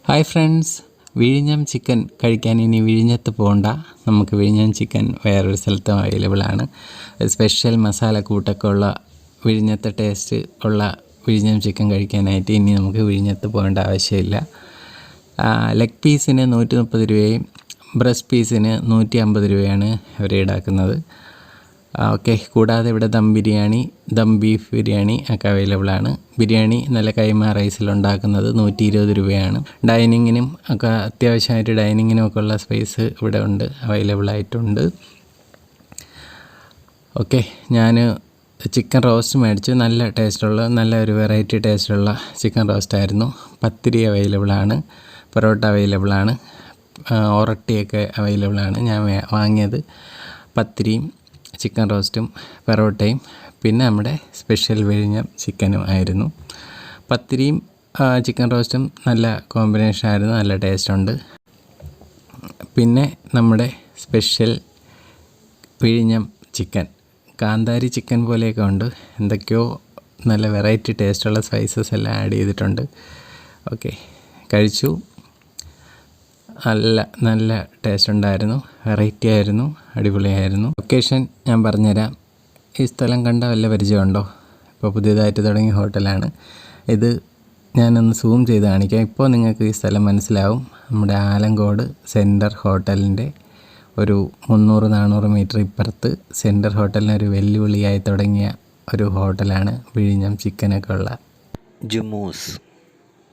Hi friends, വിഴിഞ്ഞം chicken കഴിക്കാൻ ഇനി വിഴിഞ്ഞത്ത് പോകണ്ട. നമുക്ക് വിഴിഞ്ഞം ചിക്കൻ വേറൊരു സ്ഥലത്തും അവൈലബിളാണ്. സ്പെഷ്യൽ മസാല കൂട്ടൊക്കെ ഉള്ള വിഴിഞ്ഞത്തെ ടേസ്റ്റ് ഉള്ള വിഴിഞ്ഞം ചിക്കൻ കഴിക്കാനായിട്ട് ഇനി നമുക്ക് വിഴിഞ്ഞത്ത് പോകേണ്ട ആവശ്യമില്ല. ലെഗ് പീസിന് 130 രൂപയും ബ്രസ്റ്റ് പീസിന് 150 രൂപയാണ് അവർ ഈടാക്കുന്നത്. ഓക്കെ, കൂടാതെ ഇവിടെ ദം ബീഫ് ബിരിയാണി ഒക്കെ അവൈലബിളാണ്. ബിരിയാണി നല്ല കൈമ റൈസിലുണ്ടാക്കുന്നത് 120 രൂപയാണ്. ഡൈനിങ്ങിനും ഒക്കെ അത്യാവശ്യമായിട്ട് ഡൈനിങ്ങിനും ഒക്കെ ഉള്ള സ്പേസ് ഇവിടെ ഉണ്ട്, അവൈലബിളായിട്ടുണ്ട്. ഓക്കെ, ഞാൻ ചിക്കൻ റോസ്റ്റ് മേടിച്ചു. നല്ല ടേസ്റ്റുള്ള, നല്ല ഒരു വെറൈറ്റി ടേസ്റ്റുള്ള ചിക്കൻ റോസ്റ്റായിരുന്നു. പത്തിരി അവൈലബിളാണ്, പൊറോട്ട അവൈലബിളാണ്, ഒറട്ടിയൊക്കെ അവൈലബിളാണ്. ഞാൻ വാങ്ങിയത് പത്തിരിയും ചിക്കൻ റോസ്റ്റും പൊറോട്ടയും പിന്നെ നമ്മുടെ സ്പെഷ്യൽ വിഴിഞ്ഞം ചിക്കനും ആയിരുന്നു. പത്തിരിയും ചിക്കൻ റോസ്റ്റും നല്ല കോമ്പിനേഷനായിരുന്നു, നല്ല ടേസ്റ്റുണ്ട്. പിന്നെ നമ്മുടെ സ്പെഷ്യൽ വിഴിഞ്ഞം ചിക്കൻ കാന്താരി ചിക്കൻ പോലെയൊക്കെ ഉണ്ട്. എന്തൊക്കെയോ നല്ല വെറൈറ്റി ടേസ്റ്റുള്ള സ്പൈസസ് എല്ലാം ആഡ് ചെയ്തിട്ടുണ്ട്. ഓക്കെ, കഴിച്ചു. നല്ല ടേസ്റ്റ് ഉണ്ടായിരുന്നു, വെറൈറ്റി ആയിരുന്നു, അടിപൊളിയായിരുന്നു. ലൊക്കേഷൻ ഞാൻ പറഞ്ഞുതരാം. ഈ സ്ഥലം കണ്ട വല്ല പരിചയമുണ്ടോ? ഇപ്പോൾ പുതിയതായിട്ട് തുടങ്ങിയ ഹോട്ടലാണ് ഇത്. ഞാനൊന്ന് സൂം ചെയ്ത് കാണിക്കാം. ഇപ്പോൾ നിങ്ങൾക്ക് ഈ സ്ഥലം മനസ്സിലാവും. നമ്മുടെ ആലങ്കോട് സെൻറ്റർ ഹോട്ടലിൻ്റെ ഒരു 300-400 മീറ്റർ ഇപ്പുറത്ത് സെൻറ്റർ ഹോട്ടലിന് ഒരു വെല്ലുവിളിയായി തുടങ്ങിയ ഒരു ഹോട്ടലാണ് വിഴിഞ്ഞം ചിക്കനൊക്കെ ഉള്ള ജുമൂസ്.